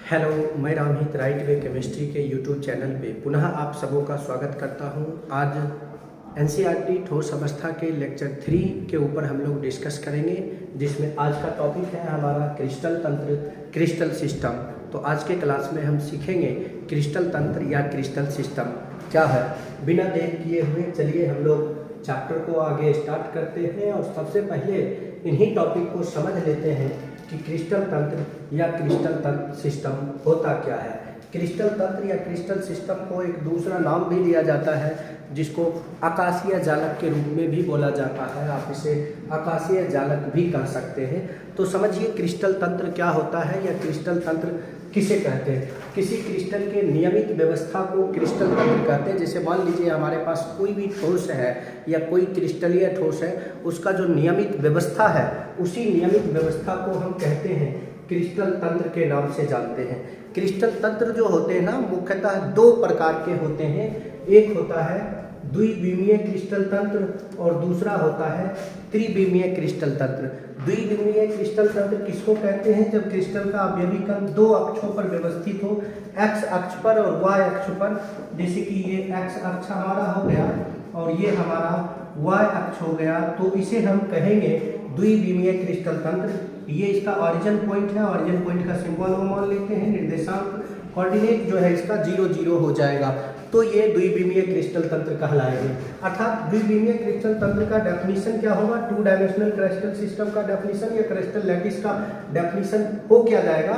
Hello, मैं Ramhit right way chemistry के YouTube channel पे पुनः आप सबों का स्वागत करता हूं। आज एनसीईआरटी ठोस अवस्था के लेक्चर 3 के ऊपर हम लोग डिस्कस करेंगे, जिसमें आज का टॉपिक है हमारा क्रिस्टल तंत्र, क्रिस्टल सिस्टम। तो आज के क्लास में हम सीखेंगे क्रिस्टल तंत्र या क्रिस्टल सिस्टम क्या है। बिना देर किए हुए चलिए हम लोग चैप्टर को आगे स्टार्ट करते हैं और सबसे पहले इन्हीं टॉपिक को समझ लेते हैं कि क्रिस्टल तंत्र या क्रिस्टल तंत्र सिस्टम होता क्या है। क्रिस्टल तंत्र या क्रिस्टल सिस्टम को एक दूसरा नाम भी दिया जाता है, जिसको आकाशीय जालक के रूप में भी बोला जाता है। आप इसे आकाशीय जालक भी कह सकते हैं। तो समझिए क्रिस्टल तंत्र क्या होता है या क्रिस्टल तंत्र किसे कहते हैं। किसी क्रिस्टल के नियमित व्यवस्था को क्रिस्टल तंत्र कहते हैं। जैसे मान लीजिए हमारे पास कोई भी ठोस है या कोई क्रिस्टलीय ठोस है, उसका जो नियमित व्यवस्था है उसी नियमित व्यवस्था को हम कहते हैं क्रिस्टल तंत्र के नाम से जानते हैं। क्रिस्टल तंत्र जो होते हैं ना, मुख्यतः दो प्रकार के होते हैं। एक होता है द्विविमीय क्रिस्टल तंत्र और दूसरा होता है त्रिविमीय क्रिस्टल तंत्र। द्विविमीय क्रिस्टल तंत्र किसको कहते हैं? जब क्रिस्टल का अवयवी कण दो अक्षों पर व्यवस्थित हो, एक्स अक्ष पर और वाई अक्ष पर। जैसे कि ये एक्स अक्ष हमारा हो गया और ये हमारा वाई अक्ष हो गया, तो इसे हम कहेंगे द्विविमीय क्रिस्टल तंत्र। ये इसका ऑरिजिन पॉइंट है, ऑरिजिन पॉइंट का सिंबल वो मान लेते हैं। निर्देशांक कोऑर्डिनेट जो है इसका 0 0 हो जाएगा, तो ये द्विविमीय क्रिस्टल तंत्र कहलाएंगे। अर्थात द्विविमीय क्रिस्टल तंत्र का डेफिनेशन क्या होगा? 2 डायमेंशनल क्रिस्टल सिस्टम का डेफिनेशन या क्रिस्टल लैटिस का डेफिनेशन हो क्या जाएगा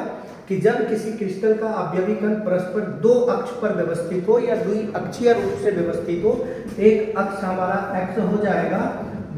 कि जब किसी क्रिस्टल का अवयवी कण परस्पर दो अक्ष पर व्यवस्थित हो या द्विअक्षीय रूप से व्यवस्थित हो, एक अक्ष हमारा एक्स हो जाएगा,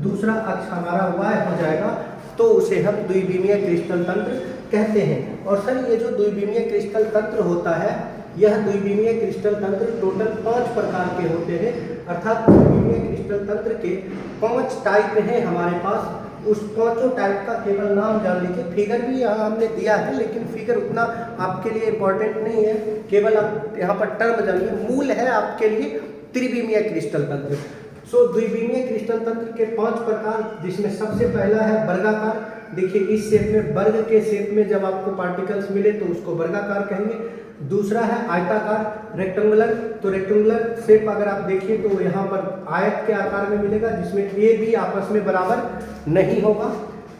दूसरा अक्ष हमारा वाई हो जाएगा, तो उसे हम द्विविमीय क्रिस्टल तंत्र कहते हैं। और सर ये जो द्विविमीय क्रिस्टल तंत्र होता है, यह द्विविमीय क्रिस्टल तंत्र टोटल 5 प्रकार के होते हैं। अर्थात द्विविमीय क्रिस्टल तंत्र के 5 टाइप हैं हमारे पास। उस 5 टाइप का केवल नाम जान लीजिए। फिगर भी यहाँ हमने दिया है, लेकिन फिगर उतना आपके लिए इम्पोर्टेंट नहीं है, केवल आप यहाँ पर टर्म जानिए। मूल है आपके लिए त्रिविमीय क्रिस्टल तंत्र। सो द्विविमीय क्रिस्टल तंत्र के 5 प्रकार, जिसमें सबसे पहला है वर्गाकार। देखिए इस शेप में, वर्ग के शेप में जब आपको पार्टिकल्स मिले तो उसको वर्गाकार कहेंगे। दूसरा है आयताकार, रेक्टेंगुलर। तो रेक्टेंगुलर शेप अगर आप देखिए तो यहाँ पर आयत के आकार में मिलेगा, जिसमें ए बी आपस में बराबर नहीं होगा।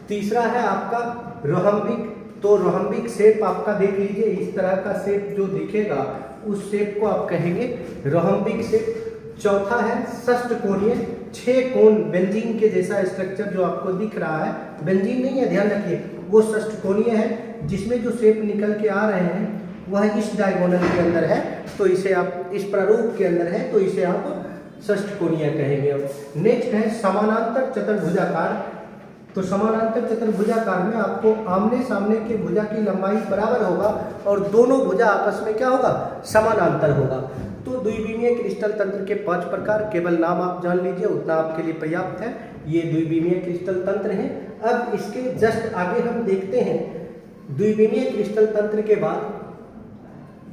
तीसरा है आपका रोहम्बिक। तो रोहम्बिक शेप आपका देख लीजिए, इस तरह का शेप जो दिखेगा उस शेप को आप कहेंगे रोहम्बिक शेप। चौथा है षष्ठकोणीय, 6 कोण बेंजीन के जैसा स्ट्रक्चर जो आपको दिख रहा है, बेंजीन नहीं है, ध्यान रखिए, वो षष्ठकोणीय है, जिसमें जो शेप निकल के आ रहे हैं वह इस डायगोनल के अंदर है, तो इसे आप इस प्रारूप के अंदर है, तो इसे आप षष्ठकोणीय कहेंगे। नेक्स्ट है समानांतर चतुर्भुजाकार। तो समानांतर चतुर्भुजाकार में आपको आमने सामने के भुजा की लंबाई बराबर होगा और दोनों भुजा आपस में क्या होगा? समानांतर होगा। तो द्विविमीय क्रिस्टल तंत्र के 5 प्रकार, केवल नाम आप जान लीजिए, उतना आपके लिए पर्याप्त है। ये द्विविमीय क्रिस्टल तंत्र हैं। अब इसके जस्ट आगे हम देखते हैं द्विविमीय क्रिस्टल तंत्र के बाद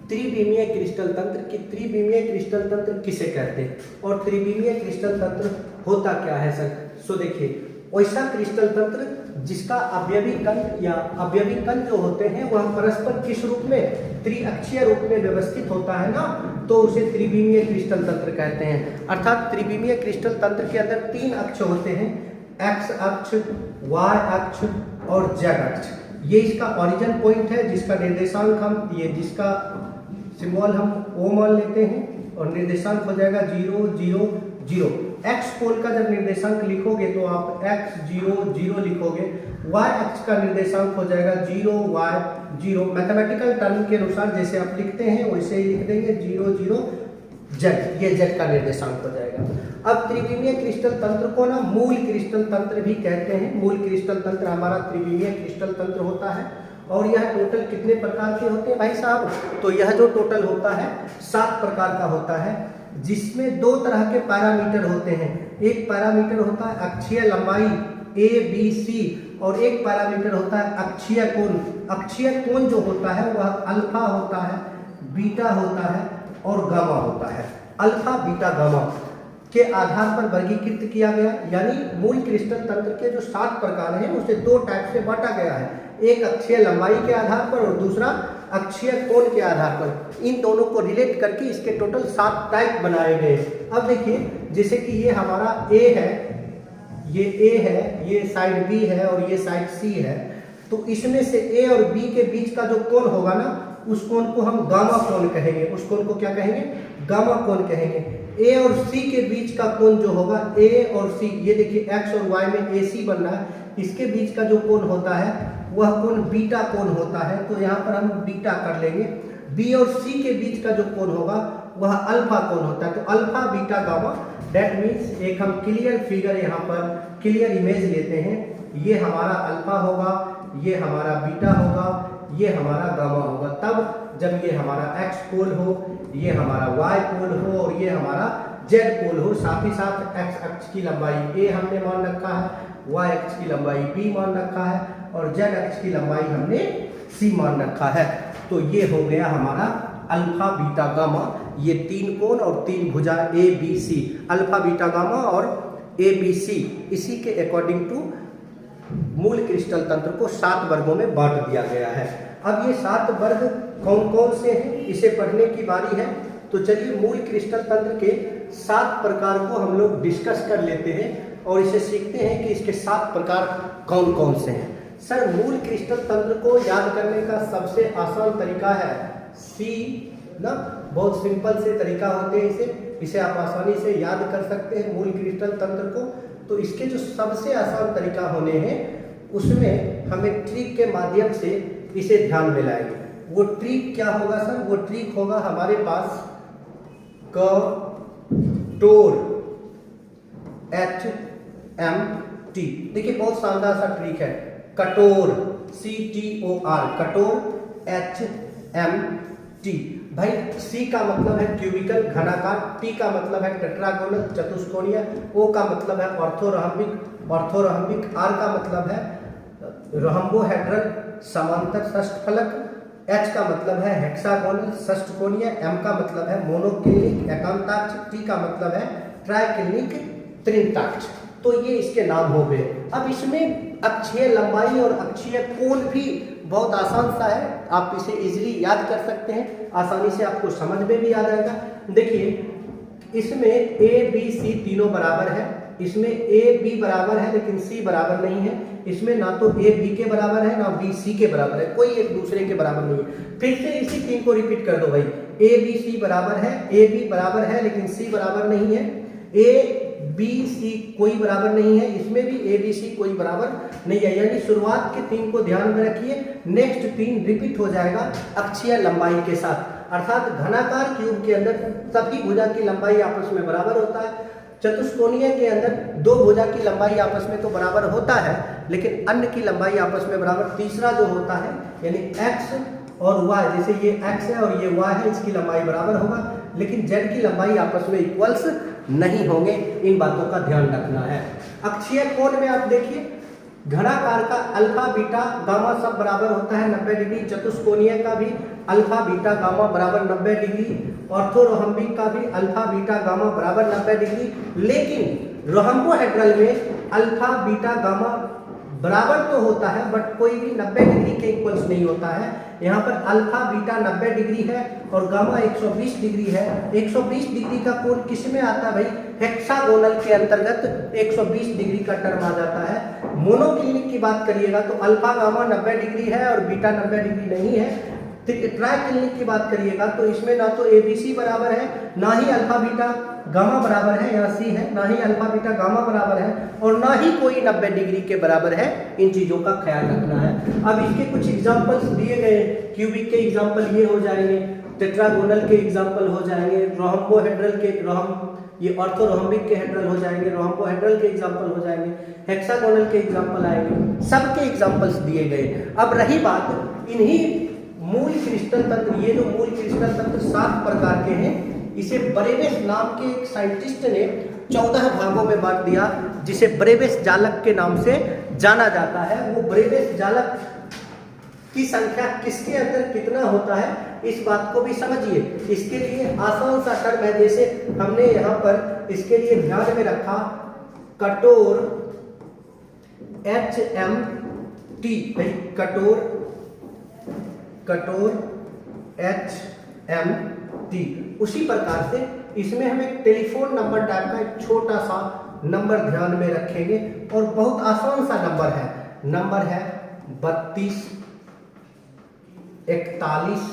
त्रिविमीय क्रिस्टल तंत्र की। त्रिविमीय क्रिस्टल तंत्र किसे कहते हैं और त्रिविमीय क्रिस्टल तंत्र होता क्या है सर? सो देखिए, वैसा क्रिस्टल तंत्र जिसका अवयवी कण या अवयवी कण जो होते हैं वह परस्पर किस रूप में? त्रिअक्षीय रूप में व्यवस्थित होता है ना, तो उसे त्रिविमीय क्रिस्टल तंत्र कहते हैं। अर्थात त्रिविमीय क्रिस्टल तंत्र के अंदर 3 अक्ष होते हैं, एक्स अक्ष, वाई अक्ष और जेड अक्ष। ये इसका ओरिजिन पॉइंट है, जिसका निर्देशांक हम ये जिसका सिंबल हम ओ मान लेते हैं और निर्देशांक हो जाएगा 0 0 0। एक्स पोल का जब निर्देशांक लिखोगे तो आप x 0 0 लिखोगे, y अक्ष का निर्देशांक हो जाएगा 0 y 0। मैथमेटिकल टर्म के अनुसार जैसे आप लिखते हैं वैसे ही लिख देंगे 0 0 z, ये z का निर्देशांक हो जाएगा। अब त्रिविमीय क्रिस्टल तंत्र को ना मूल क्रिस्टल तंत्र भी कहते हैं। मूल क्रिस्टल तंत्र हमारा त्रिविमीय क्रिस्टल तंत्र होता है। और यह टोटल कितने प्रकार के होते हैं भाई साहब? तो यह जो टोटल होता है 7 प्रकार का होता है, जिसमें 2 तरह के पैरामीटर होते हैं। एक पैरामीटर होता है अक्षीय लंबाई ABC और एक पैरामीटर होता है अक्षीय कोण। अक्षीय कोण जो होता है वह अल्फा होता है, बीटा होता है और गामा होता है। Alpha, beta, gamma. के आधार पर वर्गीकृत किया गया, यानी मूल क्रिस्टल तंत्र के जो 7 प्रकार हैं उसे 2 टाइप से बांटा गया है, एक अक्षीय लंबाई के आधार पर और दूसरा अक्षीय कोण के आधार पर। इन दोनों को रिलेट करके इसके टोटल 7 टाइप बनाए गए। अब देखिए, जैसे कि ये हमारा ए है, ये साइड बी है और ये साइड सी है, तो इसमें से ए और बी के बीच का जो कोण होगा ना, उस कोण को हम गामा कोण कहेंगे। उस कोण को क्या कहेंगे? गामा कोण कहेंगे। ए और सी के बीच का कोण जो होगा, ए और सी, ये देखिए एक्स और वाई में ए सी बन रहा है, इसके बीच का जो कोण होता है वह कोण बीटा कोण होता है, तो यहाँ पर हम बीटा कर लेंगे। बी और सी के बीच का जो कोण होगा वह अल्फा कोण होता है, तो alpha beta gamma. That means एक हम क्लियर फिगर यहाँ पर क्लियर इमेज लेते हैं, ये हमारा अल्फा होगा, ये हमारा बीटा होगा, ये हमारा गामा होगा। तब जब ये हमारा एक्स पोल हो, ये हमारा वाई पोल हो और ये हमारा जेड पोल हो, साथ ही साथ एक्स अक्ष की लंबाई ए हमने मान रखा है, वाई अक्ष की लंबाई बी मान रखा है और जेड अक्ष की लंबाई हमने सी मान रखा है। तो ये हो गया हमारा अल्फा बीटा गामा, ये 3 कोण और 3 भुजा A B C, alpha beta gamma और ए बी सी। इसी के अकॉर्डिंग टू मूल क्रिस्टल तंत्र को 7 वर्गों में बांट दिया गया है। अब ये 7 वर्ग कौन कौन से हैं, इसे पढ़ने की बारी है। तो चलिए मूल क्रिस्टल तंत्र के 7 प्रकार को हम लोग डिस्कस कर लेते हैं और इसे सीखते हैं कि इसके 7 प्रकार कौन कौन से हैं। सर, मूल क्रिस्टल तंत्र को याद करने का सबसे आसान तरीका है सी ना, बहुत सिंपल से तरीका होते हैं, इसे आप आसानी से याद कर सकते हैं मूल क्रिस्टल तंत्र को। तो इसके जो सबसे आसान तरीका होने हैं उसमें हमें ट्रिक के माध्यम से इसे ध्यान में लाएंगे। वो ट्रिक क्या होगा सर? वो ट्रिक होगा हमारे पास कटोर, HMT। देखिए बहुत शानदार सा ट्रिक है, कटोर, CTOR, कटोर HMT। भाई सी का मतलब है क्यूबिकल घनाकार, टी का मतलब है टेट्रागोनल चतुष्कोणीय, ओ का मतलब है ऑर्थोरहम्बिक, आर का मतलब है रोहम्बोहेड्रल समांतर षष्ठफलक, एच का मतलब है हेक्सागोनल षष्ठकोणीय, एम का मतलब है मोनोक्लिनिक एकांताक्ष, टी का मतलब है ट्राइक्लिनिक त्रिंताक्ष। तो ये इसके नाम हो गए। अब इसमें अक्षीय लंबाई और अक्षीय कोण भी बहुत आसान सा है, आप इसे इजीली याद कर सकते हैं, आसानी से आपको समझ में भी आ जाएगा। देखिए इसमें ए बी सी तीनों बराबर है, इसमें ए बी बराबर है लेकिन सी बराबर नहीं है, इसमें ना तो ए बी के बराबर है ना बी सी के बराबर है, कोई एक दूसरे के बराबर नहीं है। फिर से इसी तीन को रिपीट कर दो भाई, ए बी सी बराबर है, ए बी बराबर है लेकिन सी बराबर नहीं है, ए बी सी कोई बराबर नहीं है, इसमें भी ए बी सी कोई बराबर नहीं है। यानी शुरुआत के 3 को ध्यान में रखिए, नेक्स्ट 3 रिपीट हो जाएगा अक्षीय लंबाई के साथ, अर्थात घनाकार क्यूब के अंदर सभी भुजा की लंबाई आपस में बराबर होता है। चतुष्कोणीय के अंदर 2 भुजा की लंबाई आपस में तो बराबर होता है लेकिन अन्य की लंबाई आपस में बराबर, तीसरा जो होता है यानी x और y, जैसे ये x है और ये y है, इसकी लंबाई बराबर होगा लेकिन z की लंबाई आपस में इक्वल्स नहीं होंगे, इन बातों का ध्यान रखना है। अक्षीय कोण में आप देखिए घनाकार का अल्फा बीटा गामा सब बराबर होता है 90 डिग्री, चतुष्कोणीय का भी अल्फा बीटा गामा बराबर 90 डिग्री, ऑर्थोरोहम्बिक का भी अल्फा बीटा गामा बराबर 90 डिग्री, लेकिन रोहम्बोहेड्रल में अल्फा बीटा गामा बराबर तो होता है बट कोई भी 90 डिग्री के इक्वल्स नहीं होता है। यहाँ पर अल्फा बीटा 90 डिग्री है और गामा 120 डिग्री है। 120 डिग्री का कोण किस में आता है भाई? हेक्सागोनल के अंतर्गत 120 डिग्री का टर्म आ जाता है। मोनोक्लिनिक की बात करिएगा तो अल्फा गामा 90 डिग्री है और बीटा 90 डिग्री नहीं है। ट्राइक्लिनिक की बात करिएगा तो इसमें ना तो ए बी सी बराबर है, ना ही अल्फा बीटा गामा बराबर है, यहाँ सी है, ना ही अल्फा बीटा गामा बराबर है और ना ही कोई 90 डिग्री के बराबर है। इन चीजों का ख्याल रखना है। अब इसके कुछ एग्जांपल्स दिए गए, क्यूबिक के एग्जांपल ये हो जाएंगे, टेट्रागोनल के एग्जांपल हो जाएंगे, रोहम्बोहेड्रल के ये ऑर्थोरोहम्बिक के हेड्रल हो जाएंगे, रोहम्बोहेड्रल के एग्जांपल हो जाएंगे, हेक्सागोनल के एग्जांपल आएंगे, सबके एग्जांपल्स दिए गए। अब रही बात इन्हीं मूल क्रिस्टल तंत्र, ये जो मूल क्रिस्टल तंत्र 7 प्रकार के हैं, इसे ब्रेवेस नाम के एक साइंटिस्ट ने 14 भागों में बांट दिया, जिसे ब्रेवेस जालक के नाम से जाना जाता है। वो ब्रेवेस जालक की संख्या किसके अंदर कितना होता है, इस बात को भी समझिए। इसके लिए आसान सा टर्म है, जैसे हमने यहाँ पर इसके लिए ध्यान में रखा कटोर HMT, भाई कटोर HMT। उसी प्रकार से इसमें हम एक टेलीफोन नंबर टाइप का एक छोटा सा नंबर ध्यान में रखेंगे और बहुत आसान सा नंबर है 32 41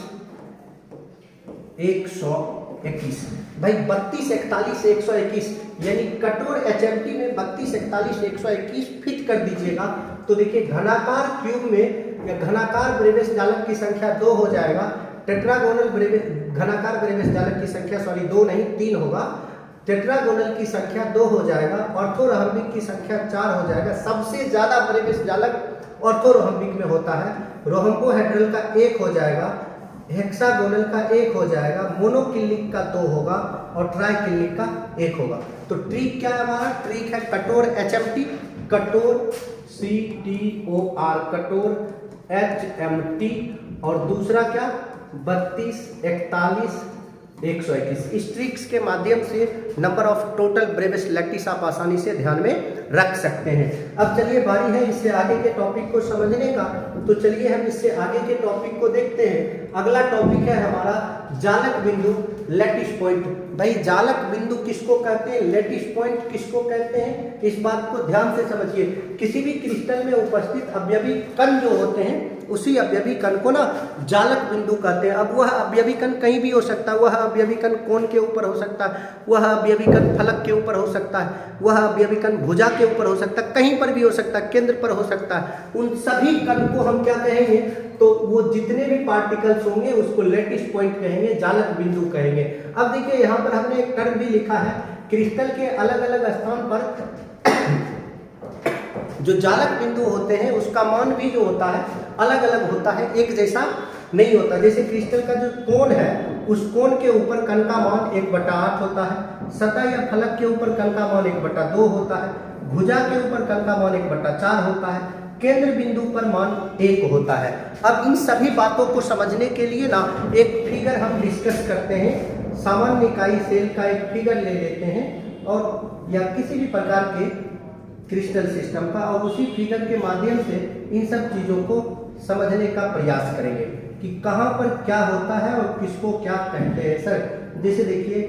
121। भाई 32 41 121 यानी कटोर HMT में 32 41 121 फिट कर दीजिएगा तो देखिए घनाकार क्यूब में या घनाकार ब्रेवियस जालक की संख्या 2 हो जाएगा। टेट्रागोनल घनाकार ब्रेवियस जालक की संख्या 2 नहीं 3 होगा। टेट्रागोनल की संख्या 2 हो जाएगा। ऑर्थोरहम्बिक की संख्या 4 हो जाएगा। सबसे ज्यादा ब्रेवियस जालक ऑर्थोरहम्बिक में होता है। रोहम्बोहेड्रल का 1 हो जाएगा, हेक्सागोनल का 1 हो जाएगा, मोनोकिल्लिक का 2 होगा और ट्राइकिल्लिक का 1 होगा। तो ट्रिक क्या है हमारा? ट्रिक है कटोर HMT, कटोर CTOR, कटोर HMT और दूसरा क्या 32 41 121। इस ट्रिक्स के माध्यम से number of total Bravais lactis आप आसानी से ध्यान में रख सकते हैं। अब चलिए बारी है इससे आगे के टॉपिक को समझने का, तो चलिए हम इससे आगे के टॉपिक को देखते हैं। अगला टॉपिक है हमारा जालक बिंदु लैटिस पॉइंट। भाई जालक बिंदु किसको कहते हैं, लैटिस पॉइंट किसको कहते हैं, इस बात को ध्यान से समझिए। किसी भी क्रिस्टल में उपस्थित अवयवी कण जो होते हैं उसी अवयवी कण को ना जालक बिंदु कहते हैं। अब वह अवयवी कण कहीं भी हो सकता है, वह अवयवी कण कोण के ऊपर हो सकता है, वह अवयवी कण फलक के ऊपर हो सकता है, वह अवयवी कण भुजा के ऊपर हो सकता है, कहीं पर भी हो सकता है, केंद्र पर हो सकता है। उन सभी कण को हम क्या कहेंगे, तो वो जितने भी पार्टिकल्स होंगे उसको लैटिस पॉइंट कहेंगे, जालक बिंदु कहेंगे। अब देखिए यहाँ पर हमने एक टर्म भी लिखा है, क्रिस्टल के अलग अलग स्थान पर जो जालक बिंदु होते हैं उसका मान भी जो होता है अलग अलग होता है, एक जैसा नहीं होता। जैसे क्रिस्टल का जो कोण है उस कोण के ऊपर कण का मान 1/8 होता है, सतह या फलक के ऊपर कण का मान 1/2 होता है, भुजा के ऊपर कण का मान 1/4 होता है, केंद्र बिंदु पर मान 1 होता है। अब इन सभी बातों को समझने के लिए ना एक फिगर हम डिस्कस करते हैं। सामान्य इकाई सेल का एक फिगर ले लेते हैं और या किसी भी प्रकार के क्रिस्टल सिस्टम का, और उसी फिगर के माध्यम से इन सब चीज़ों को समझने का प्रयास करेंगे कि कहाँ पर क्या होता है और किसको क्या कहते हैं। सर जैसे देखिए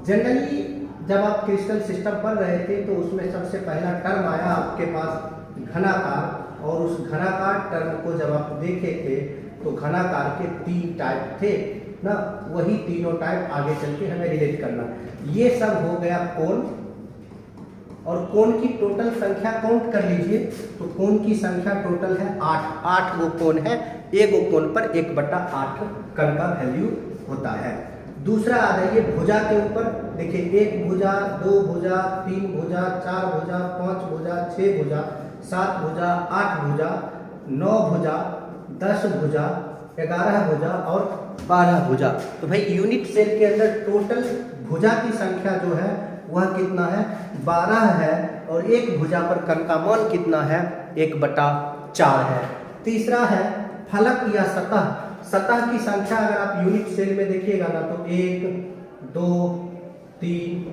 जनरली जब आप क्रिस्टल सिस्टम पढ़ रहे थे तो उसमें सबसे पहला टर्म आया आपके पास घनाकार, और उस घनाकार टर्म को जब आप देखे थे तो घनाकार के 3 टाइप थे ना, वही तीनों टाइप आगे चल के हमें रिलेट करना। ये सब हो गया कोण, और कोण की टोटल संख्या काउंट कर लीजिए तो कोण की संख्या टोटल है 8 गो कोण है। एक गो कोण पर 1/8 कण का वैल्यू होता है। दूसरा आ जाइए भुजा के ऊपर, देखिए 1 भुजा 2 भुजा 3 भुजा 4 भुजा 5 भुजा 6 भुजा 7 भुजा 8 भुजा 9 भुजा 10 भुजा 11 भुजा और 12 भुजा। तो भाई यूनिट सेल के अंदर टोटल भुजा की संख्या जो है वह कितना है 12 है, और एक भुजा पर कण का मान कितना है 1/4 है। तीसरा है फलक या सतह की संख्या अगर आप यूनिट सेल में देखिएगा ना तो 1 2 3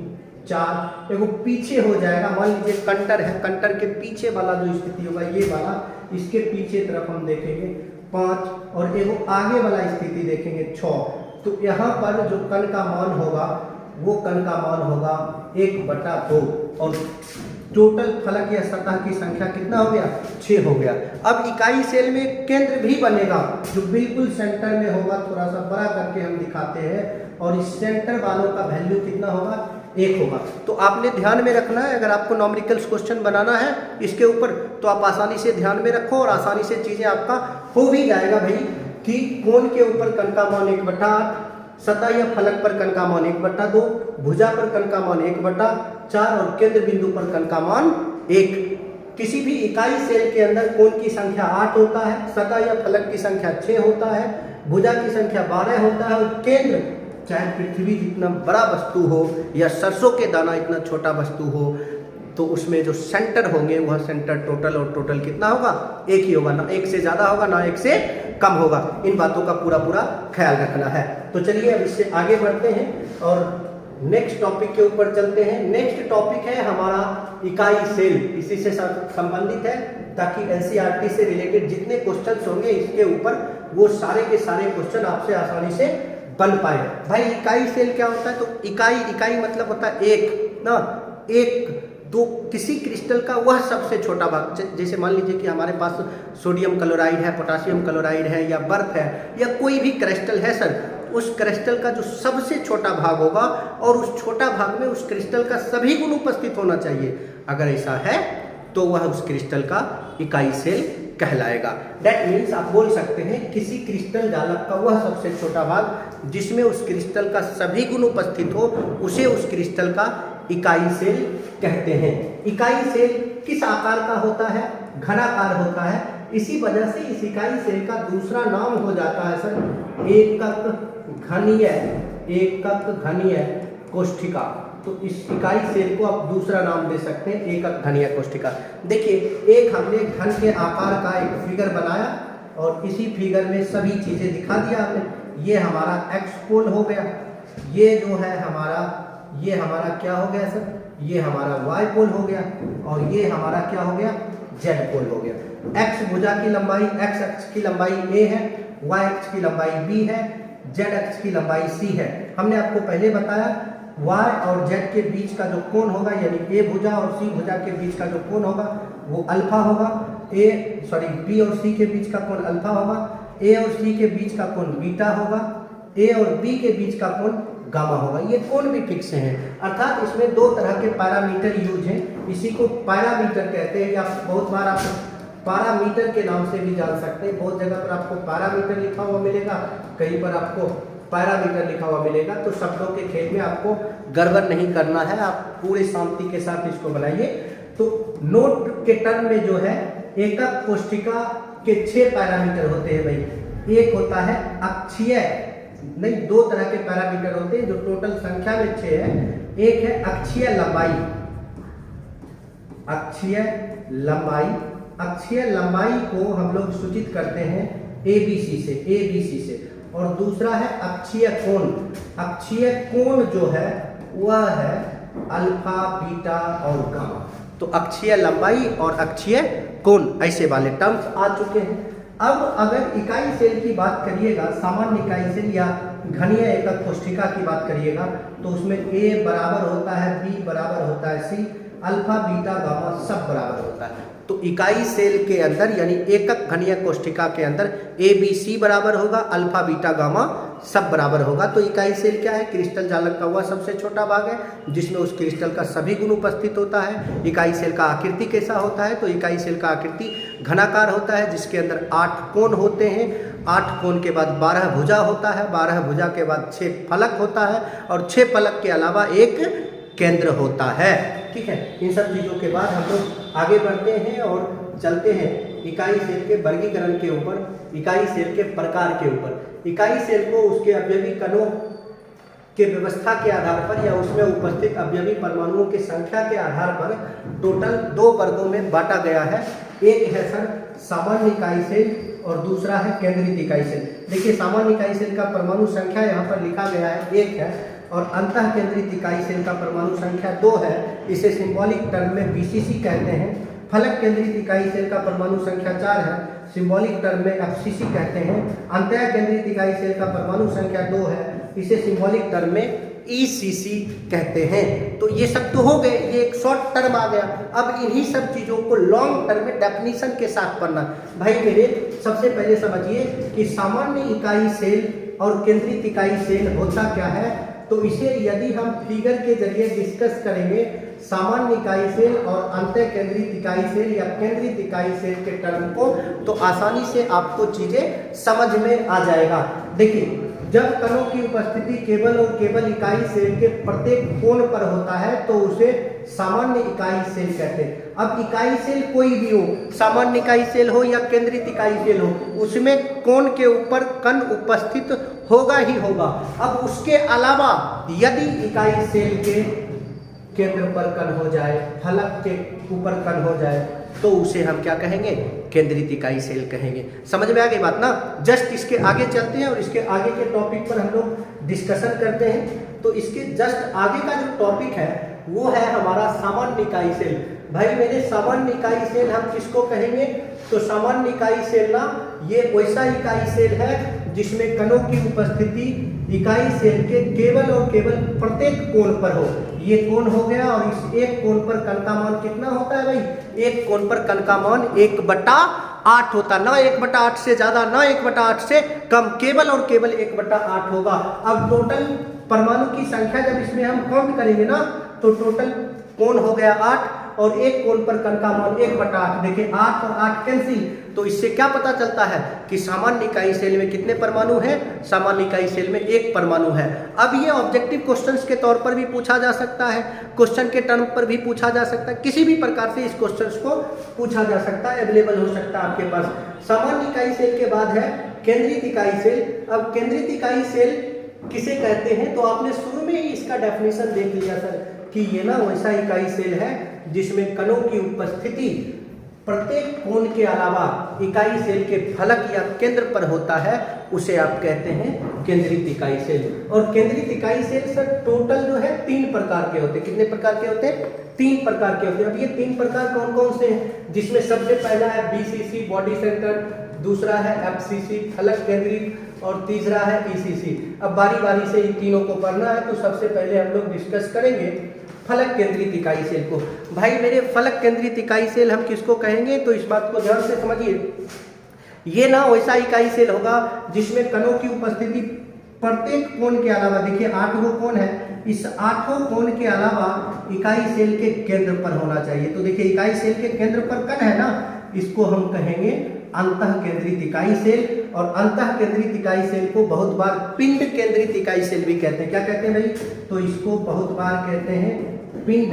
4, एगो पीछे हो जाएगा। मान लीजिए कंटर है, कंटर के पीछे वाला जो स्थिति होगा ये वाला, इसके पीछे तरफ हम देखेंगे 5, और एगो आगे वाला स्थिति देखेंगे 6। तो यहाँ पर जो कण का मान होगा वो कण का मान होगा 1/2, और टोटल फलक या सतह की संख्या कितना हो गया 6 हो गया। अब इकाई सेल में केंद्र भी बनेगा जो बिल्कुल सेंटर में होगा, थोड़ा सा बड़ा करके हम दिखाते हैं, और इस सेंटर वालों का वैल्यू कितना होगा 1 होगा। तो आपने ध्यान में रखना है, अगर आपको न्यूमेरिकल्स क्वेश्चन बनाना है इसके ऊपर तो आप आसानी से ध्यान में रखो और आसानी से चीजें आपका हो भी जाएगा भाई, कि कोण के ऊपर कण का मान 1/8, सतह या फलक पर कण का मान 1/2, भुजा पर कण का मान 1/4 और केंद्र बिंदु पर कण का मान 1। किसी भी इकाई सेल के अंदर कोण की संख्या 8 होता है, सतह या फलक की संख्या 6 होता है, भुजा की संख्या 12 होता है, और केंद्र चाहे पृथ्वी जितना बड़ा वस्तु हो या सरसों के दाना इतना छोटा वस्तु हो, तो उसमें जो सेंटर होंगे वह सेंटर टोटल और टोटल कितना होगा, एक ही होगा, ना एक से ज़्यादा होगा ना एक से कम होगा। इन बातों का पूरा ख्याल रखना है। तो चलिए अब इससे आगे बढ़ते हैं और नेक्स्ट टॉपिक के ऊपर चलते हैं। नेक्स्ट टॉपिक है हमारा इकाई सेल, इसी से संबंधित है, ताकि एनसीईआरटी से रिलेटेड जितने क्वेश्चंस होंगे इसके ऊपर वो सारे के सारे क्वेश्चन आपसे आसानी से बन पाए। भाई इकाई सेल क्या होता है, तो इकाई मतलब होता है एक ना, एक तो किसी क्रिस्टल का वह सबसे छोटा भाग, जैसे मान लीजिए कि हमारे पास सोडियम क्लोराइड है, पोटासियम क्लोराइड है, या बर्फ है, या कोई भी क्रिस्टल है सर, उस क्रिस्टल का जो सबसे छोटा भाग होगा और उस छोटा भाग में उस क्रिस्टल का सभी गुण उपस्थित होना चाहिए। अगर ऐसा है तो वह उस क्रिस्टल का इकाई सेल कहलाएगा। दैट मीन्स आप बोल सकते हैं किसी क्रिस्टल जालक का वह सबसे छोटा भाग जिसमें उस क्रिस्टल का सभी गुण उपस्थित हो, उसे उस क्रिस्टल का इकाई सेल कहते हैं। इकाई सेल किस आकार का होता है, घनाकार होता है। इसी वजह से इस इकाई सेल का दूसरा नाम हो जाता है सर एकक घनीय कोष्ठिका। तो इस इकाई सेल को आप दूसरा नाम दे सकते हैं एकक घनीय कोष्ठिका। देखिए, एक हमने घन के आकार का एक फिगर बनाया और इसी फिगर में सभी चीजें दिखा दिया हमने। ये हमारा एक्स पोल हो गया, ये जो है हमारा, ये हमारा क्या हो गया सर, ये हमारा वाई पोल हो गया, और ये हमारा क्या हो गया, जेड पोल हो गया। एक्स भुजा की लंबाई, एक्स अक्ष की लंबाई ए है, वाई अक्ष की लंबाई बी है, जेड अक्ष की लंबाई सी है। हमने आपको पहले बताया y और z के बीच का जो कोण होगा, यानी a भुजा और c भुजा के बीच का जो कोण होगा वो अल्फा होगा। b और c के बीच का कोण अल्फा होगा, a और c के बीच का कोण बीटा होगा, a और b के बीच का कोण गामा होगा। ये कोण भी फिक्स हैं, अर्थात इसमें दो तरह के पैरामीटर यूज हैं। इसी को पैरामीटर कहते हैं, या बहुत बार आप पैरामीटर के नाम से भी जान सकते हैं। बहुत जगह पर आपको पैरामीटर लिखा हुआ मिलेगा, कहीं पर आपको पैरामीटर लिखा हुआ मिलेगा। तो शब्दों के खेल में आपको गड़बड़ नहीं करना है, आप पूरे शांति के साथ इसको बनाइए। तो नोट के टर्म में जो है एकक कोष्ठिका के 6 पैरामीटर होते हैं भाई। एक होता है अक्षीय, नहीं, दो तरह के पैरामीटर होते हैं जो टोटल संख्या में 6 है। एक है अक्षीय लंबाई, अक्षीय लंबाई को हम लोग सूचित करते हैं ABC से, और दूसरा है अक्षीय कोण। अक्षीय कोण जो है वह है अल्फा, बीटा और गामा। तो अक्षीय लंबाई और अक्षीय कोण ऐसे वाले टर्म्स आ चुके हैं। अब अगर इकाई सेल की बात करिएगा, सामान्य इकाई सेल या घनीय एकक कोष्ठिका की बात करिएगा, तो उसमें A बराबर होता है B बराबर होता है C, अल्फा बीटा गामा सब बराबर होता है। तो इकाई सेल के अंदर यानी एकक घनीय कोष्ठिका के अंदर ABC बराबर होगा, अल्फा बीटा गामा सब बराबर होगा। तो इकाई सेल क्या है, क्रिस्टल जालक का वह सबसे छोटा भाग है जिसमें उस क्रिस्टल का सभी गुण उपस्थित होता है। इकाई सेल का आकृति कैसा होता है, तो इकाई सेल का आकृति घनाकार होता है जिसके अंदर 8 कोण होते हैं। 8 कोण के बाद 12 भुजा होता है, 12 भुजा के बाद 6 फलक होता है, और 6 फलक के अलावा एक केंद्र होता है। ठीक है, इन सब चीज़ों के बाद हम लोग आगे बढ़ते हैं और चलते हैं इकाई सेल के वर्गीकरण के ऊपर, इकाई सेल के प्रकार के ऊपर। इकाई सेल को उसके अवयवी कणों के व्यवस्था के आधार पर या उसमें उपस्थित अवयवी परमाणुओं की संख्या के आधार पर टोटल 2 वर्गों में बांटा गया है। एक है सर सामान्य इकाई सेल और दूसरा है केंद्रित इकाई सेल। देखिए, सामान्य इकाई सेल का परमाणु संख्या यहाँ पर लिखा गया है 1 है, और अंतः केंद्रित इकाई सेल का परमाणु संख्या 2 है। इसे सिंबॉलिक टर्म में BCC कहते हैं। फलक केंद्रित इकाई सेल का परमाणु संख्या 4 है, सिंबॉलिक टर्म में FCC कहते हैं। अंतः केंद्रित इकाई सेल का परमाणु संख्या 2 है, इसे सिंबॉलिक टर्म में ECC कहते हैं। तो ये सब तो हो गए, ये एक शॉर्ट टर्म आ गया। अब इन्हीं सब चीज़ों को लॉन्ग टर्म में डेफिनेशन के साथ पढ़ना। भाई मेरे सबसे पहले समझिए कि सामान्य इकाई सेल और केंद्रित इकाई सेल होता क्या है। तो इसे यदि हम फिगर के जरिए डिस्कस करेंगे, सामान्य इकाई सेल और अंतः केंद्रित इकाई सेल या केंद्रित इकाई सेल के टर्म को, तो आसानी से आपको चीजें समझ में आ जाएगा। देखिए, जब कणों की उपस्थिति केवल और केवल इकाई सेल के प्रत्येक कोण पर होता है तो उसे सामान्य इकाई सेल कहते हैं। अब इकाई सेल कोई भी हो, सामान्य इकाई सेल हो या केंद्रित इकाई सेल हो, उसमें कोण के ऊपर कण उपस्थित होगा ही होगा। अब उसके अलावा यदि इकाई सेल के केंद्र पर कण हो जाए, फलक के ऊपर कण हो जाए, तो उसे हम क्या कहेंगे? केंद्रित इकाई सेल कहेंगे। समझ में आ गई बात ना? जस्ट इसके आगे चलते हैं और इसके आगे के टॉपिक पर हम लोग डिस्कशन करते हैं। तो इसके जस्ट आगे का जो टॉपिक है वो है हमारा सामान्य इकाई सेल। भाई मेरे सामान्य इकाई सेल हम किसको कहेंगे? तो सामान्य इकाई सेल ना ये वैसा इकाई सेल है जिसमें कणों की उपस्थिति इकाई सेल के केवल और केवल प्रत्येक कोण पर हो। ये कोण हो गया और इस एक कोण पर कण का मान कितना होता है भाई? एक कोण पर कण का मान 1/8 होता, ना 1/8 से ज्यादा ना 1/8 से कम, केवल और केवल 1/8 होगा। अब टोटल परमाणु की संख्या जब इसमें हम काउंट करेंगे ना तो टोटल कोण हो गया 8 और एक कोण पर कण का मान 1/8। देखिए 8 और 8 कैंसिल, तो इससे क्या पता चलता है कि सामान्य इकाई सेल में कितने परमाणु हैं? सामान्य इकाई सेल में 1 परमाणु है। अब ये ऑब्जेक्टिव क्वेश्चंस के तौर पर भी पूछा जा सकता है, क्वेश्चन के टर्म पर भी पूछा जा सकता है, किसी भी प्रकार से इस क्वेश्चंस को पूछा जा सकता है, अवेलेबल हो सकता है आपके पास। सामान्य इकाई सेल के बाद है केंद्रित इकाई सेल। अब केंद्रित इकाई सेल किसे कहते हैं? तो आपने शुरू में ही इसका डेफिनेशन देख लिया सर कि ये ना वैसा इकाई सेल है जिसमें कणों की उपस्थिति प्रत्येक कोण के अलावा इकाई सेल के फलक या केंद्र पर होता है, उसे आप कहते हैं केंद्रित इकाई सेल। और केंद्रित इकाई सेल सर टोटल जो है 3 प्रकार के होते हैं। कितने प्रकार के होते हैं? 3 प्रकार के होते हैं। अब ये 3 प्रकार कौन कौन से हैं? जिसमें सबसे पहला है BCC बॉडी सेंटर, दूसरा है FCC फलक केंद्रित और तीसरा है ECC। अब बारी बारी से इन तीनों को पढ़ना है, तो सबसे पहले हम लोग डिस्कस करेंगे फलक केंद्रित इकाई सेल को। भाई मेरे फलक केंद्रित इकाई सेल हम किसको कहेंगे? तो इस बात को ध्यान से समझिए। ये ना वैसा इकाई सेल होगा जिसमें कणों की उपस्थिति प्रत्येक कोण के अलावा, देखिए 8 कोण है, इस 8 कोण के अलावा इकाई सेल के केंद्र पर होना चाहिए। तो देखिए इकाई सेल के केंद्र पर कण है ना, इसको हम कहेंगे अंतः केंद्रित इकाई सेल। और अंतः केंद्रित इकाई सेल को बहुत बार पिंड केंद्रित इकाई सेल भी कहते हैं। क्या कहते हैं भाई? तो इसको बहुत बार कहते हैं पिंड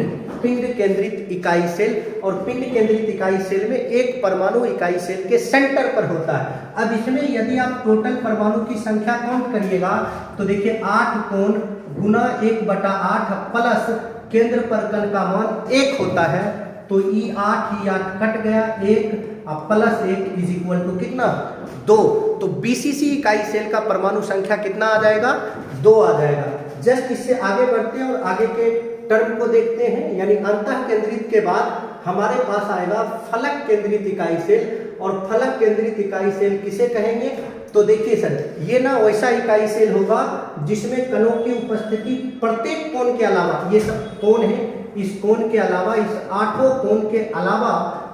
केंद्रित इकाई सेल। और पिंड केंद्रित इकाई सेल में एक परमाणु इकाई सेल के सेंटर पर होता है। अब इसमें यदि आप टोटल परमाणु की संख्या काउंट करिएगा तो देखिए 8 कोण गुना 1/8 प्लस केंद्र पर कण का मान 1 होता है, तो E8 कट गया 1 प्लस 1 इज इक्वल टू कितना? 2। तो BCC इकाई सेल का परमाणु संख्या कितना आ जाएगा? 2 आ जाएगा। जस्ट इससे आगे बढ़ते हैं और आगे के टर्म को देखते हैं। यानी अंतः केंद्रित के बाद हमारे पास आएगा फलक केंद्रित इकाई सेल। और फलक केंद्रित इकाई सेल किसे कहेंगे? तो देखिए सर ये ना वैसा इकाई सेल होगा जिसमें कणों की उपस्थिति प्रत्येक कोण के अलावा, ये सब कोण है, इस कोण के अलावा, इस 8 कोण के अलावा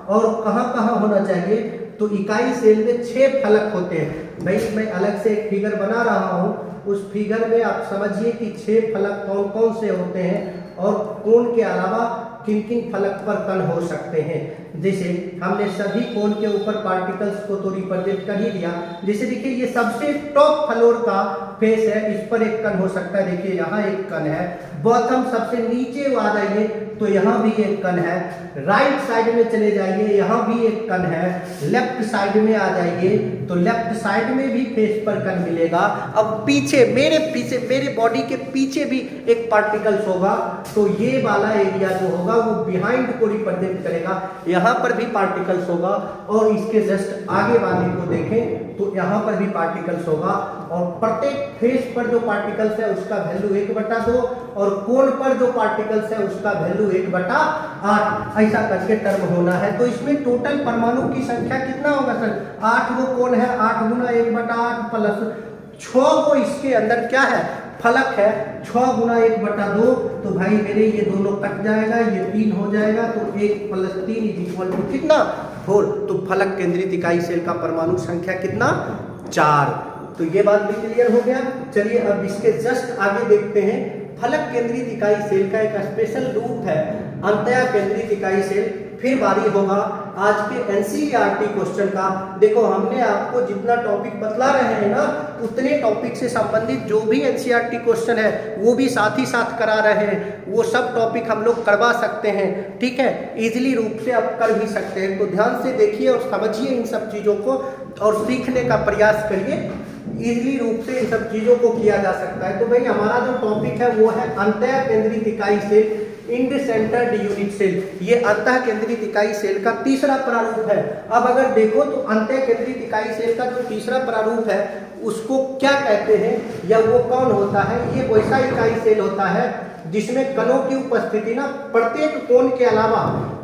और कहाँ होना चाहिए? तो इकाई सेल में 6 फलक होते हैं। भाई मैं अलग से एक फिगर बना रहा हूँ, उस फिगर में आप समझिए कि 6 फलक कौन कौन से होते हैं और कोण के अलावा किन किन फलक पर कण हो सकते हैं। जैसे हमने सभी कोण के ऊपर पार्टिकल्स को तो रिप्रेजेंट कर ही दिया। जैसे देखिए ये सबसे टॉप फ्लोर का फेस है, इस पर एक कण हो सकता है। देखिए यहाँ एक कण है। बॉटम सबसे नीचे आ जाइए तो यहाँ भी एक कण है। राइट साइड में चले जाइए, यहाँ भी एक कण है। लेफ्ट साइड में आ जाइए तो लेफ्ट साइड में भी फेस पर कण मिलेगा। अब पीछे मेरे बॉडी के पीछे भी एक पार्टिकल्स होगा, तो ये वाला एरिया जो होगा वो बिहाइंड को रिप्रेजेंट करेगा। यहाँ पर भी पार्टिकल्स होगा और इसके जस्ट आगे वाले को देखें तो यहाँ पर भी पार्टिकल्स होगा। और प्रत्येक फेस पर जो पार्टिकल्स है उसका वैल्यू 1/2 और कोण पर जो पार्टिकल्स है उसका वैल्यू 1/8 ऐसा करके टर्म होना है। तो इसमें टोटल परमाणु की संख्या कितना होगा सर? 8 कोण है, 8 गुना 1/8 प्लस 6 को इसके अंदर क्या है? फलक है। 6 गुना 1/2 तो भाई मेरे ये दोनों कट जाएगा, ये 3 हो जाएगा, तो 1 + 3 इज इक्वल टू कितना? 4। तो फलक केंद्रित इकाई सेल का परमाणु संख्या कितना? 4। तो ये बात भी क्लियर हो गया। चलिए अब इसके जस्ट आगे देखते हैं। फलक केंद्रित इकाई सेल का एक स्पेशल रूप है अंतः केंद्रित इकाई सेल। फिर बारी होगा आज के NCERT क्वेश्चन का। देखो हमने आपको जितना टॉपिक बतला रहे हैं ना, उतने टॉपिक से संबंधित जो भी NCERT क्वेश्चन है वो भी साथ ही साथ करा रहे हैं। वो सब टॉपिक हम लोग करवा सकते हैं, ठीक है, इजीली रूप से आप कर भी सकते हैं। तो ध्यान से देखिए और समझिए इन सब चीज़ों को और सीखने का प्रयास करिए। इजीली रूप से इन सब चीज़ों को किया जा सकता है। तो भाई हमारा जो टॉपिक है वो है अंतः केंद्रित इकाई सेल। इंड सेंटर्ड यूनिट सेल, ये अंतः केंद्रित इकाई सेल का तीसरा प्रारूप है। अब अगर देखो तो अंतः केंद्रित इकाई सेल का जो तीसरा प्रारूप है उसको क्या कहते हैं या वो कौन होता है? ये वैसा इकाई सेल होता है जिसमें कणों की उपस्थिति ना प्रत्येक कोण के अलावा,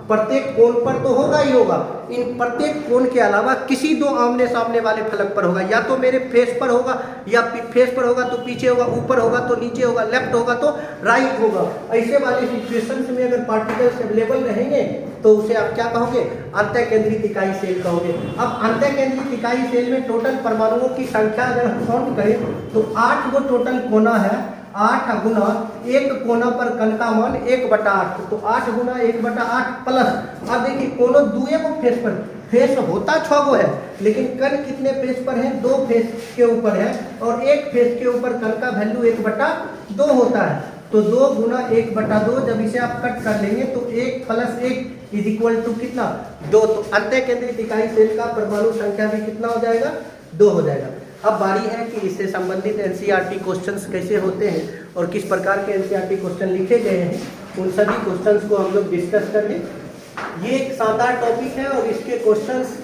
प्रत्येक कोण पर तो होगा ही होगा, इन प्रत्येक कोण के अलावा किसी दो आमने सामने वाले फलक पर होगा। या तो मेरे फेस पर होगा, या फेस पर होगा तो पीछे होगा, ऊपर होगा तो नीचे होगा, लेफ्ट होगा तो राइट होगा। ऐसे वाले सिचुएशंस में अगर पार्टिकल्स अवेलेबल रहेंगे तो उसे आप क्या कहोगे? अंतः केंद्रित इकाई सेल कहोगे। अब अंतः केंद्रित इकाई सेल में टोटल परमाणुओं की संख्या अगर हम काउंट करें तो 8 गो टोटल कोना है। 8 गुना एक कोना पर कण का मान 1/8, तो 8 गुना 1/8 प्लस, अब देखिए कोनो दुए को फेस पर, फेस होता 6 गो है लेकिन कण कितने फेस पर है? 2 फेस के ऊपर है, और एक फेस के ऊपर कण का वैल्यू 1/2 होता है। तो 2 गुना 1/2, जब इसे आप कट कर लेंगे तो 1 + 1 = कितना? 2। तो अंतः केंद्रित इकाई सेल का परमाणु संख्या भी कितना हो जाएगा? 2 हो जाएगा। अब बारी है कि इससे संबंधित एनसीईआरटी क्वेश्चंस कैसे होते हैं और किस प्रकार के एनसीईआरटी क्वेश्चन लिखे गए हैं, उन सभी क्वेश्चंस को हम लोग डिस्कस कर लें। ये एक शानदार टॉपिक है और इसके क्वेश्चंस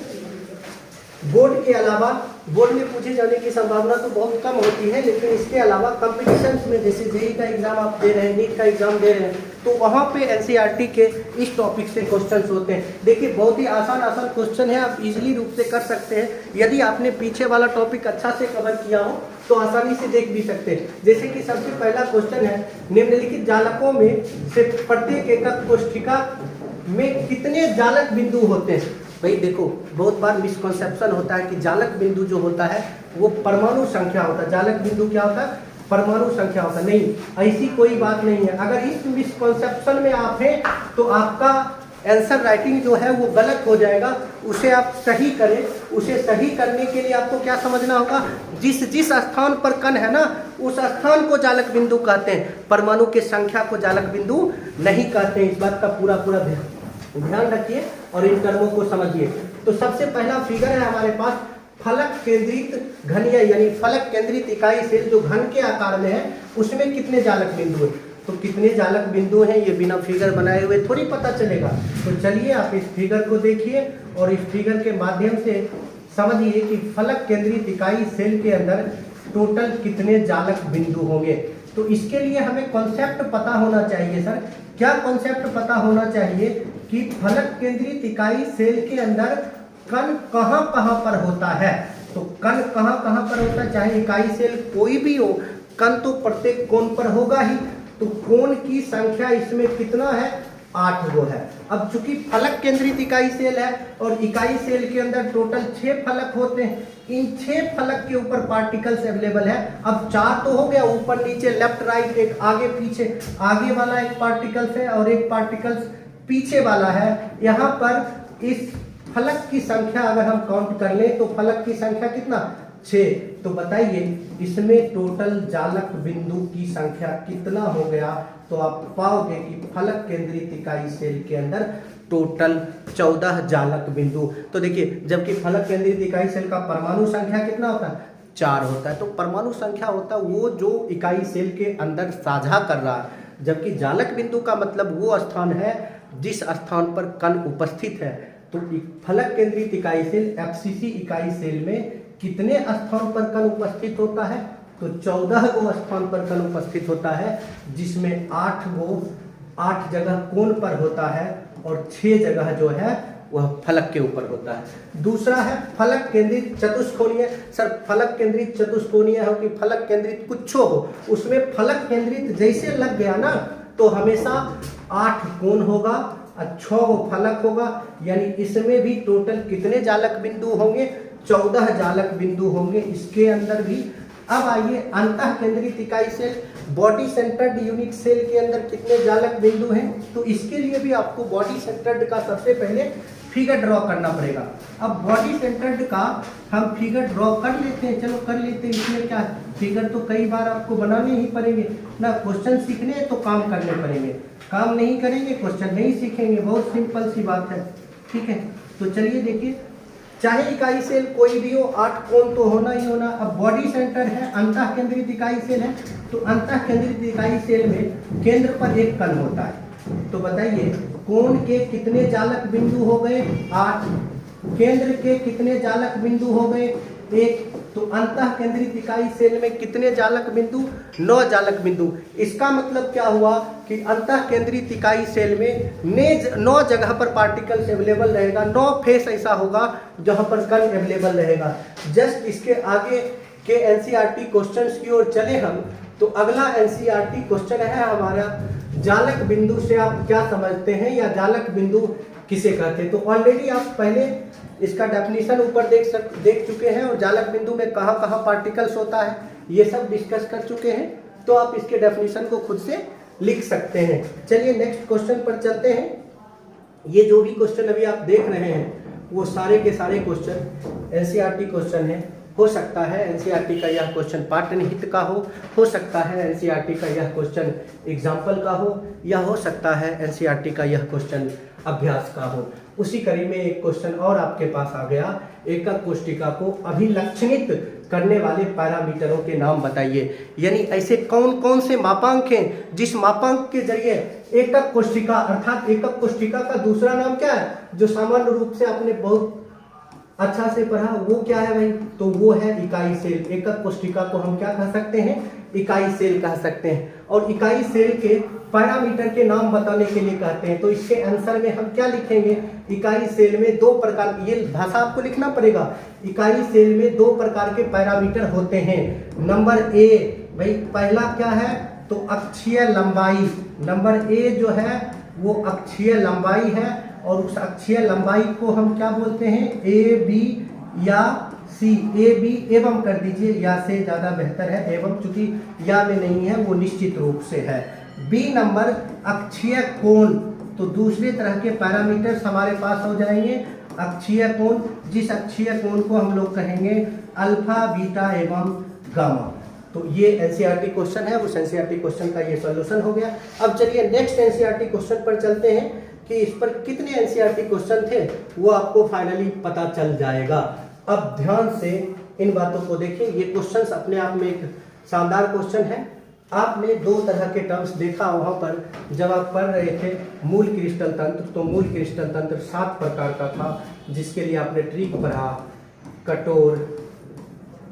बोर्ड के अलावा, बोर्ड में पूछे जाने की संभावना तो बहुत कम होती है, लेकिन इसके अलावा कॉम्पिटिशन्स में जैसे जेईई का एग्जाम आप दे रहे हैं, नीट का एग्जाम दे रहे हैं, तो वहाँ पे एनसीईआरटी के इस टॉपिक से क्वेश्चंस होते हैं। देखिए बहुत ही आसान क्वेश्चन है, आप इजीली रूप से कर सकते हैं। यदि आपने पीछे वाला टॉपिक अच्छा से कवर किया हो तो आसानी से देख भी सकते हैं। जैसे कि सबसे पहला क्वेश्चन है, निम्नलिखित जालकों में से प्रत्येक एकक कोष्ठिका में कितने जालक बिंदु होते हैं? भाई देखो बहुत बार मिसकॉन्सेप्शन होता है कि जालक बिंदु जो होता है वो परमाणु संख्या होता है। जालक बिंदु क्या होता है? परमाणु संख्या होता है। नहीं, ऐसी कोई बात नहीं है। अगर इस मिसकॉन्सेप्शन में आप हैं तो आपका आंसर राइटिंग जो है वो गलत हो जाएगा। उसे आप सही करें। उसे सही करने के लिए आपको क्या समझना होगा? जिस स्थान पर कण है ना, उस स्थान को जालक बिंदु कहते हैं, परमाणु के संख्या को जालक बिंदु नहीं कहते हैं। इस बात का पूरा ध्यान रखिए और इन टर्मों को समझिए। तो सबसे पहला फिगर है हमारे पास फलक केंद्रित घनीय, यानी फलक केंद्रित इकाई सेल जो घन के आकार में है, उसमें कितने जालक बिंदु हैं? तो कितने जालक बिंदु हैं ये बिना फिगर बनाए हुए थोड़ी पता चलेगा। तो चलिए आप इस फिगर को देखिए और इस फिगर के माध्यम से समझिए कि फलक केंद्रित इकाई सेल के अंदर टोटल कितने जालक बिंदु होंगे। तो इसके लिए हमें कॉन्सेप्ट पता होना चाहिए। सर क्या कॉन्सेप्ट पता होना चाहिए? कि फलक केंद्रित इकाई सेल के अंदर कण कहाँ पर होता है। तो कण कहाँ पर होता है, चाहे इकाई सेल कोई भी हो, कण तो प्रत्येक कोण पर होगा ही। तो कोण की संख्या इसमें कितना है? 8 गो है। अब चूंकि फलक केंद्रित इकाई सेल है और इकाई सेल के अंदर टोटल 6 फलक होते हैं, इन 6 फलक के ऊपर पार्टिकल्स अवेलेबल है। अब 4 तो हो गया, ऊपर नीचे लेफ्ट राइट, एक आगे पीछे, आगे वाला एक पार्टिकल्स है और एक पार्टिकल्स पीछे वाला है। यहाँ पर इस फलक की संख्या अगर हम काउंट कर लें तो फलक की संख्या कितना? 6। तो बताइए इसमें टोटल जालक बिंदु की संख्या कितना हो गया? तो आप पाओगे कि फलक केंद्रित इकाई सेल के अंदर टोटल 14 जालक बिंदु। तो देखिए जबकि फलक केंद्रित इकाई सेल का परमाणु संख्या कितना होता है? 4 होता है। तो परमाणु संख्या होता है वो जो इकाई सेल के अंदर साझा कर रहा है, जबकि जालक बिंदु का मतलब वो स्थान है जिस स्थान पर कण उपस्थित है। तो फलक केंद्रित इकाई सेल एफसीसी इकाई सेल में कितने स्थान पर कण उपस्थित होता है? तो 14 गो स्थान पर कण उपस्थित होता है, जिसमें 8 जगह कोण पर होता है और 6 जगह जो है वह फलक के ऊपर होता है। दूसरा है फलक केंद्रित चतुष्कोणीय। सर फलक केंद्रित चतुष्कोणीय हो कि फलक केंद्रित कुछो हो, उसमें फलक केंद्रित जैसे लग गया ना तो हमेशा 8 कोण होगा और 6 फलक होगा, यानी इसमें भी टोटल कितने जालक बिंदु होंगे? 14 जालक बिंदु होंगे इसके अंदर भी। अब आइए अंतः केंद्रित इकाई cell, body centred unit cell के अंदर कितने जालक बिंदु हैं? तो इसके लिए भी आपको बॉडी सेंटर्ड का सबसे पहले फिगर ड्रॉ करना पड़ेगा। अब बॉडी सेंटर्ड का हम फिगर ड्रॉ कर लेते हैं, चलो कर लेते हैं। इसमें क्या है, फिगर तो कई बार आपको बनाने ही पड़ेंगे ना। क्वेश्चन सीखने हैं तो काम करने पड़ेंगे, काम नहीं करेंगे क्वेश्चन नहीं सीखेंगे। बहुत सिंपल सी बात है, ठीक है। तो चलिए देखिए, चाहे इकाई सेल कोई भी हो 8 कोण तो होना ही होना। अब बॉडी सेंटर है, अंतः केंद्रित इकाई सेल है, तो अंतः केंद्रित इकाई सेल में केंद्र पर एक कण होता है। तो बताइए कोण के कितने जालक बिंदु हो गए? 8। केंद्र के कितने जालक बिंदु हो गए? 1। तो अंतः केंद्रित इकाई सेल में कितने जालक बिंदु? 9 जालक बिंदु। इसका मतलब क्या हुआ कि अंतः केंद्रित इकाई सेल में 9 जगह पर पार्टिकल्स अवेलेबल रहेगा, 9 फेस ऐसा होगा जहां पर कण अवेलेबल रहेगा। जस्ट इसके आगे के एनसीईआरटी क्वेश्चंस की ओर चले हम, तो अगला एनसीईआरटी क्वेश्चन है हमारा, जालक बिंदु से आप क्या समझते हैं या जालक बिंदु किसे कहते हैं? तो ऑलरेडी आप पहले इसका डेफिनेशन ऊपर देख चुके हैं और जालक बिंदु में कहाँ कहाँ पार्टिकल्स होता है ये सब डिस्कस कर चुके हैं, तो आप इसके डेफिनेशन को खुद से लिख सकते हैं। चलिए नेक्स्ट क्वेश्चन पर चलते हैं। ये जो भी क्वेश्चन अभी आप देख रहे हैं वो सारे के सारे क्वेश्चन एनसीईआरटी क्वेश्चन है। हो सकता है एनसीईआरटी का यह क्वेश्चन पाठ्यनिहित का हो सकता है एनसीईआरटी का यह क्वेश्चन एग्जाम्पल का हो, या हो सकता है एनसीईआरटी का यह क्वेश्चन अभ्यास का हो। उसी कड़ी में एक क्वेश्चन और आपके पास आ गया, एकक कोष्ठिका को अभिलक्षणित करने वाले पैरामीटरों के नाम बताइए। यानी ऐसे कौन कौन से मापांक हैं जिस मापांक के जरिए एकक कोष्ठिका अर्थात एकक कोष्ठिका का दूसरा नाम क्या है जो सामान्य रूप से आपने बहुत अच्छा से पढ़ा, वो क्या है भाई? तो वो है इकाई सेल। एकक कोष्ठिका को हम क्या कह सकते हैं? इकाई सेल कह सकते हैं। और इकाई सेल के पैरामीटर के नाम बताने के लिए कहते हैं, तो इसके आंसर में हम क्या लिखेंगे? इकाई सेल में 2 प्रकार, ये भाषा आपको लिखना पड़ेगा। इकाई सेल में 2 प्रकार के पैरामीटर होते हैं। नंबर ए भाई पहला क्या है? तो अक्षीय लंबाई। नंबर ए जो है वो अक्षीय लंबाई है, और उस अक्षीय लंबाई को हम क्या बोलते हैं? ए बी या सी। ए बी एवं कर दीजिए, या से ज़्यादा बेहतर है, एवं चूंकि या में नहीं है वो निश्चित रूप से है। बी नंबर अक्षीय कोण। तो दूसरे तरह के पैरामीटर्स हमारे पास हो जाएंगे। अक्षीय कोण, जिस अक्षीय कोण को हम लोग कहेंगे अल्फा, बीटा एवं गामा। तो ये एनसीईआरटी क्वेश्चन है, उस एनसीईआरटी क्वेश्चन का ये सॉल्यूशन हो गया। अब चलिए नेक्स्ट एनसीईआरटी क्वेश्चन पर चलते हैं कि इस पर कितने एनसीईआरटी क्वेश्चन थे वो आपको फाइनली पता चल जाएगा। अब ध्यान से इन बातों को देखिए। ये क्वेश्चंस अपने आप में एक शानदार क्वेश्चन है। आपने 2 तरह के टर्म्स देखा वहां पर जब आप पढ़ रहे थे मूल क्रिस्टल तंत्र। तो मूल क्रिस्टल तंत्र 7 प्रकार का था, जिसके लिए आपने ट्रिक पढ़ा, कठोर,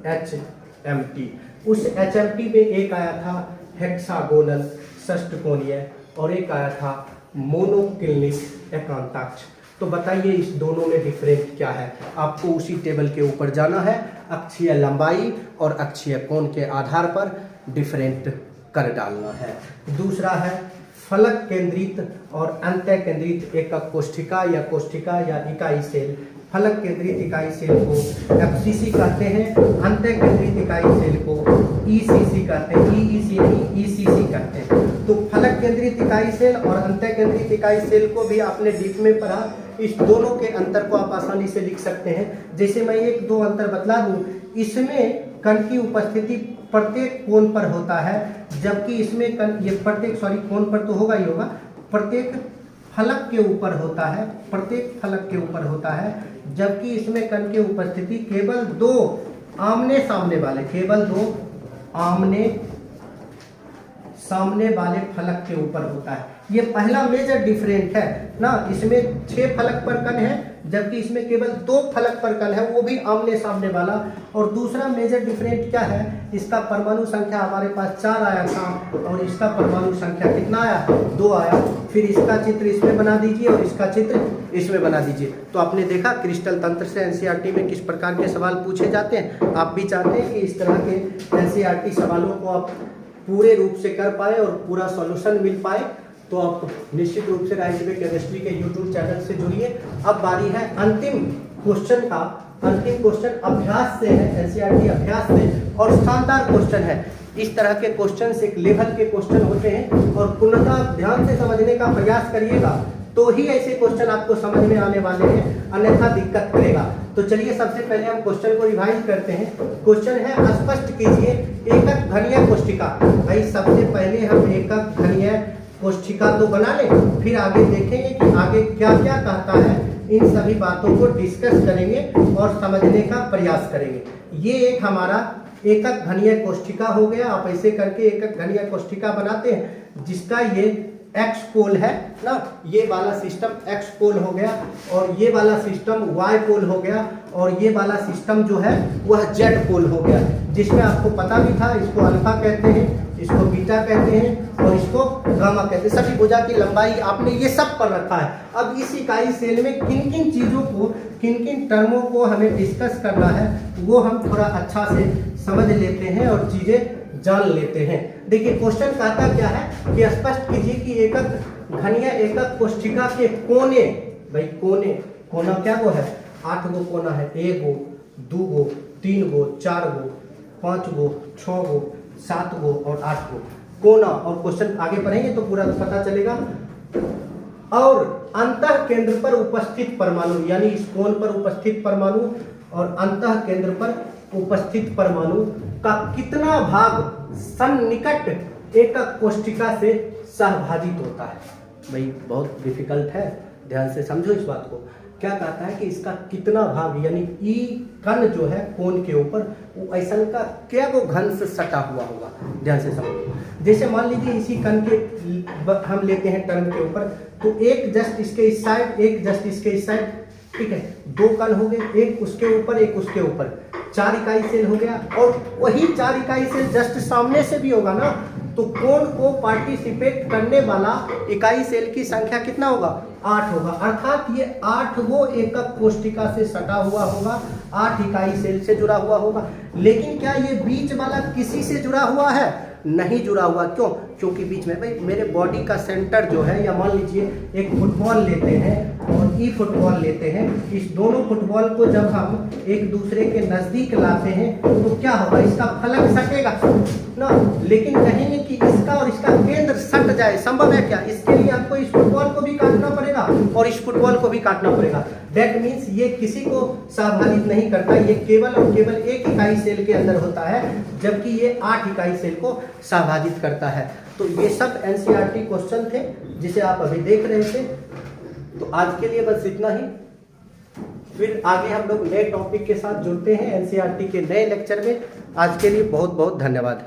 HMT। उस HMT में एक आया था हेक्सागोनल षष्टकोणीय और एक आया था मोनोक्लिनिक एकांताक्ष। तो बताइए इस दोनों में डिफरेंट क्या है? आपको उसी टेबल के ऊपर जाना है, अक्षीय लंबाई और अक्षीय कोण के आधार पर डिफरेंट कर डालना है। दूसरा है फलक केंद्रित और अंतः केंद्रित एकक कोष्ठिका या इकाई सेल। फलक केंद्रित इकाई सेल को FCC कहते हैं, अंतः केंद्रित इकाई सेल को ECC कहते हैं, EEC नहीं ECC कहते हैं। तो फलक केंद्रित इकाई सेल और अंतः केंद्रित इकाई सेल को भी आपने डीप में पढ़ा। इस दोनों के अंतर को आप आसानी से लिख सकते हैं। जैसे मैं 1-2 अंतर बतला दूं, इसमें कण की उपस्थिति प्रत्येक कोण पर होता है, जबकि इसमें कोण पर तो होगा ही होगा, प्रत्येक फलक के ऊपर होता है, प्रत्येक फलक के ऊपर होता है, जबकि इसमें कण की उपस्थिति केवल 2 आमने सामने वाले फलक के ऊपर होता है। ये पहला मेजर डिफरेंट है ना। इसमें 6 फलक पर कण है, जबकि इसमें केवल 2 फलक पर कण है, वो भी आमने सामने वाला। और दूसरा मेजर डिफरेंट क्या है? इसका परमाणु संख्या हमारे पास 4 आया था और इसका परमाणु संख्या कितना आया? 2 आया। फिर इसका चित्र इसमें बना दीजिए और इसका चित्र इसमें बना दीजिए। तो आपने देखा क्रिस्टल तंत्र से एनसीईआरटी में किस प्रकार के सवाल पूछे जाते हैं। आप भी चाहते हैं कि इस तरह के एनसीईआरटी सवालों को आप पूरे रूप से कर पाए और पूरा सॉल्यूशन मिल पाए, तो आप निश्चित रूप से राइट वे केमिस्ट्री के यूट्यूब चैनल से जुड़िए। अब बारी है अंतिम क्वेश्चन का। अंतिम क्वेश्चन अभ्यास से है, एनसीईआरटी अभ्यास से, और शानदार क्वेश्चन है। इस तरह के क्वेश्चन एक लेवल के क्वेश्चन होते हैं और पूर्णतः ध्यान से समझने का प्रयास करिएगा तो ही ऐसे क्वेश्चन आपको समझ में आने वाले हैं, अन्यथा दिक्कत करेगा। तो चलिए सबसे पहले हम क्वेश्चन को रिवाइज करते हैं। क्वेश्चन है स्पष्ट कीजिए एकक घनीय कोष्ठिका। भाई सबसे पहले हम एकक घनीय कोष्ठिका तो बना लें, फिर आगे देखेंगे कि आगे क्या क्या कहता है। इन सभी बातों को डिस्कस करेंगे और समझने का प्रयास करेंगे। ये एक हमारा एकक घनीय कोष्ठिका हो गया। आप ऐसे करके एकक घनीय कोष्ठिका बनाते हैं जिसका ये एक्स पोल है ना, ये वाला सिस्टम एक्स पोल हो गया, और ये वाला सिस्टम वाई पोल हो गया, और ये वाला सिस्टम जो है वह जेड पोल हो गया, जिसमें आपको पता भी था इसको अल्फा कहते हैं, इसको बीटा कहते हैं और इसको गामा कहते हैं। सभी भुजा की लंबाई आपने ये सब पढ़ रखा है। अब इस इकाई सेल में किन किन चीज़ों को, किन किन टर्मों को हमें डिस्कस करना है वो हम थोड़ा अच्छा से समझ लेते हैं और चीज़ें जान लेते हैं। देखिए क्वेश्चन कहता क्या है कि स्पष्ट कीजिए कि एकक घनीय एकक कोष्ठिका के कोने, भाई कोने, कोना क्या गो है, 8 गो कोना है, 1 गो 2 गो 3 गो 4 गो 5 गो 6 गो 7 गो और 8 गो कोना, और क्वेश्चन आगे पढ़ेंगे तो पूरा पता चलेगा। और अंतः केंद्र पर उपस्थित परमाणु, यानी इस कोण पर उपस्थित परमाणु और अंतः केंद्र पर उपस्थित परमाणु का कितना भाग सन्निकट एकक कोष्ठिका से सहभाजित होता है। भाई बहुत डिफिकल्ट है, ध्यान से समझो इस बात को। क्या कहता है कि इसका कितना भाग, यानी ई कण जो है कोण के ऊपर वो ऐसा का क्या वो घन से सटा हुआ होगा, ध्यान से समझो। जैसे मान लीजिए इसी कण के हम लेते हैं टर्म के ऊपर, तो एक जस्ट इसके इस साइड, एक जस्ट इसके इस साइड, ठीक है, 2 कण हो गए, एक उसके ऊपर एक उसके ऊपर, 4 इकाई सेल हो गया, और वही 4 इकाई सेल जस्ट सामने से भी होगा ना, तो कोण को पार्टिसिपेट करने वाला इकाई सेल की संख्या कितना होगा, 8 होगा। अर्थात ये 8 वो एकक कोष्ठिका से सटा हुआ होगा, 8 इकाई सेल से जुड़ा हुआ होगा। लेकिन क्या ये बीच वाला किसी से जुड़ा हुआ है, नहीं जुड़ा हुआ। क्यों? क्योंकि बीच में भाई मेरे बॉडी का सेंटर जो है, या मान लीजिए एक फुटबॉल लेते हैं और ई फुटबॉल लेते हैं, इस दोनों फुटबॉल को जब हम एक दूसरे के नज़दीक लाते हैं तो क्या होगा, इसका फलक सटेगा ना, लेकिन कहेंगे कि इसका और इसका केंद्र सट जाए, संभव है क्या? इसके लिए आपको इस फुटबॉल को भी काटना पड़ेगा और इस फुटबॉल को भी काटना पड़ेगा। दैट मीन्स ये किसी को सहभागित नहीं करता, ये केवल और केवल एक इकाई सेल के अंदर होता है, जबकि ये 8 इकाई सेल को सहभागित करता है। तो ये सब एनसीईआरटी क्वेश्चन थे जिसे आप अभी देख रहे थे। तो आज के लिए बस इतना ही, फिर आगे हम लोग नए टॉपिक के साथ जुड़ते हैं एनसीईआरटी के नए लेक्चर में। आज के लिए बहुत बहुत धन्यवाद।